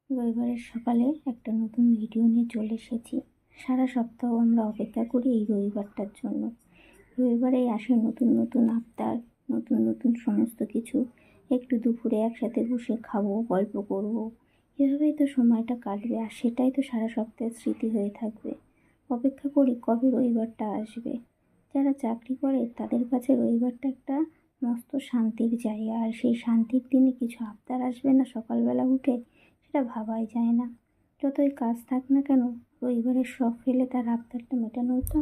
রবিবারের সকালে একটা নতুন ভিডিও নিয়ে চলে এসেছি। সারা সপ্তাহ আমরা অপেক্ষা করি এই রবিবারটার জন্য। রবিবারেই আসে নতুন নতুন আবদার, নতুন নতুন সমস্ত কিছু। একটু দুপুরে একসাথে বসে খাবো, গল্প করব। এভাবেই তো সময়টা কাটবে, আর সেটাই তো সারা সপ্তাহের স্মৃতি হয়ে থাকবে। অপেক্ষা করি কবে রবিবারটা আসবে। যারা চাকরি করে তাদের কাছে রবিবারটা একটা মস্ত শান্তির জায়গা, আর সেই শান্তির দিনে কিছু আবদার আসবে না সকালবেলা উঠে, সেটা ভাবাই যায় না। যতই কাজ থাক না কেন, রবিবারের শখ ফেলে তার আবদারটা মেটানোটা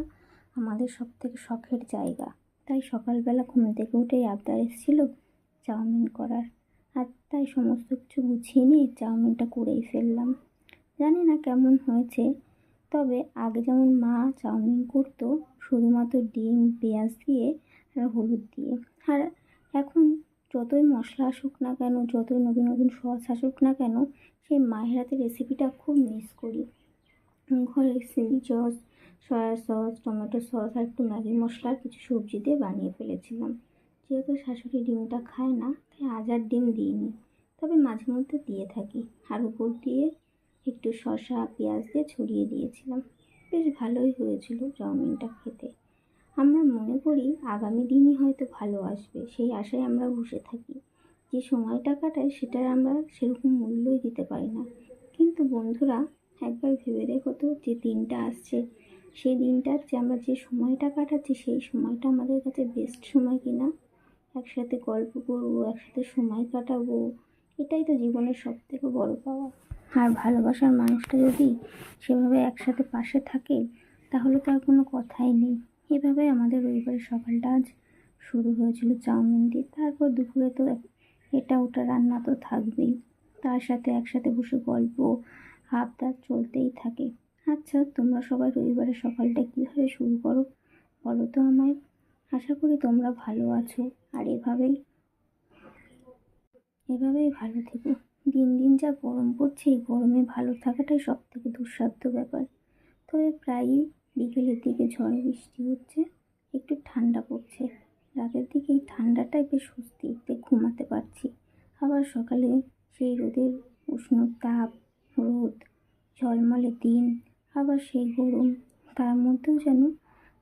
আমাদের সব থেকে শখের জায়গা। তাই সকালবেলা ঘুম থেকে উঠেই আবদার এসেছিল চাউমিন করার, আর তাই সমস্ত কিছু গুছিয়ে নিয়ে চাউমিনটা করেই ফেললাম। জানি না কেমন হয়েছে, তবে আগে যেমন মা চাউমিন করতো শুধুমাত্র ডিম পেঁয়াজ দিয়ে আর হলুদ দিয়ে, আর এখন যতই মশলা আসুক না কেন, যতই নতুন নতুন সস আসুক না কেন, সেই মায়ের হাতের রেসিপিটা খুব মিস করি। ঘরে chilli sauce, soya sauce, tomato sauce আর একটু ম্যাগি মশলা আর কিছু সবজি দিয়ে বানিয়ে ফেলেছিলাম। যেহেতু শাশুড়ি ডিমটা খায় না, তাই আজ আর ডিম দিইনি, তবে মাঝে মধ্যে দিয়ে থাকি। আর উপর দিয়ে একটু শসা পেঁয়াজ দিয়ে ছড়িয়ে দিয়েছিলাম। বেশ ভালোই হয়েছিল চাউমিনটা খেতে। আমরা মনে করি আগামী দিনই হয়তো ভালো আসবে, সেই আশায় আমরা বসে থাকি। যে সময়টা কাটাই সেটার আমরা সেরকম মূল্যই দিতে পারি না। কিন্তু বন্ধুরা, একবার ভেবে দেখো তো, যে দিনটা আসছে সেই দিনটার যে আমরা যে সময়টা কাটাচ্ছি সেই সময়টা আমাদের কাছে বেস্ট সময় কিনা। একসাথে গল্প করবো, একসাথে সময় কাটাবো, এটাই তো জীবনের সব থেকে বড় পাওয়া। আর ভালোবাসার মানুষটা যদি সেভাবে একসাথে পাশে থাকে, তাহলে তো আর কোনো কথাই নেই। এভাবে আমাদের রবিবারের সকালটা আজ শুরু হয়েছিল চাউমিন দিয়ে। তারপর দুপুরে তো এটা ওটা রান্না তো থাকবেই, তার সাথে একসাথে বসে গল্প আবদার চলতেই থাকে। আচ্ছা, তোমরা সবাই রবিবারের সকালটা কীভাবে শুরু করো বলো তো আমায়। আশা করি তোমরা ভালো আছো, আর এভাবেই ভালো থেকো। দিন দিন যা গরম পড়ছে, এই গরমে ভালো থাকাটাই সব থেকে দুঃসাধ্য ব্যাপার। তবে প্রায়ই বিকেলের দিকে ঝড় বৃষ্টি হচ্ছে, একটু ঠান্ডা পড়ছে। রাতের দিকে এই ঠান্ডাটাই বেশ স্বস্তিতে ঘুমাতে পারছি। আবার সকালে সেই রোদের উষ্ণ তাপ, রোদ, ঝলমলে দিন, আবার সেই গরম, তার মধ্যেও যেন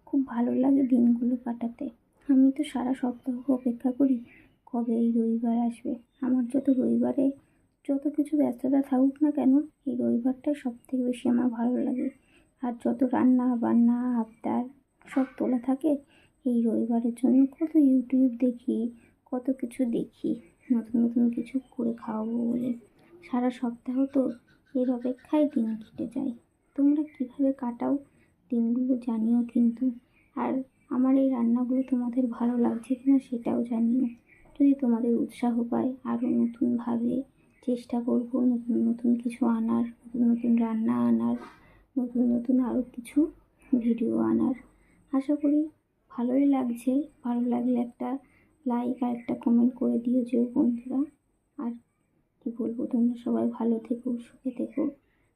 খুব ভালো লাগে দিনগুলো কাটাতে। আমি তো সারা সপ্তাহ অপেক্ষা করি কবে এই রবিবার আসবে। আমার রবিবারে যত কিছু ব্যস্ততা থাকুক না কেন, এই রবিবারটাই সব থেকে বেশি আমার ভালো লাগে। আর যত রান্না বান্না আবদার সব তোলা থাকে এই রবিবারের জন্য। কত ইউটিউব দেখি, কত কিছু দেখি, নতুন নতুন কিছু করে খাওয়াবো বলে। সারা সপ্তাহ তো এর অপেক্ষায় দিন কেটে যায়। তোমরা কীভাবে কাটাও দিনগুলো জানিও কিন্তু। আর আমার এই রান্নাগুলো তোমাদের ভালো লাগছে কিনা সেটাও জানিও। যদি তোমাদের উৎসাহ পায়, আরও নতুনভাবে চেষ্টা করব নতুন নতুন কিছু আনার, নতুন নতুন রান্না আনার, নতুন নতুন আরও কিছু ভিডিও আনার। আশা করি ভালোই লাগছে। ভালো লাগলে একটা লাইক আর একটা কমেন্ট করে দিও যে বন্ধুরা। আর কি বলবো, তোমরা সবাই ভালো থেকো, সুখে থেকো,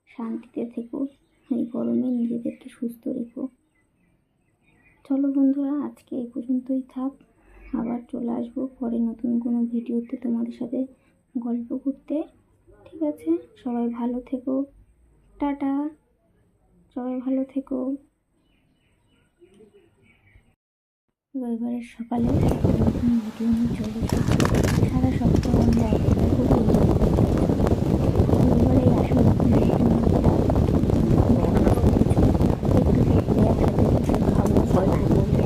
শান্তিতে থেকো। এই গরমে নিজেদেরকে সুস্থ রেখো। চলো বন্ধুরা, আজকে এই পর্যন্তই থাক। আবার চলে আসবো পরে নতুন কোনো ভিডিওতে তোমাদের সাথে গল্প করতে। ঠিক আছে, সবাই ভালো থেকো। টাটা, সবাই ভালো থেকো। রবিবারের সকালে একটা নতুন ভিডিও নিয়ে চলে এসেছি। সারা সপ্তাহ আমরা অপেক্ষা করি এই রবিবারেই আসে নতুন নতুন আবদার, একটু দুপুরে একসাথে বসে খাবো, গল্প করবো।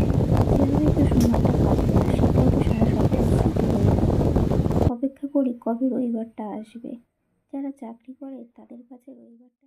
এভাবেই তো সময়টা কাটবে, আর সেটাই তো সারা সপ্তাহের স্মৃতি হয়ে থাকবে। অপেক্ষা করি কবে রবিবারটা আসবে। যারা চাকরি করে তাদের কাছে রবিবারটা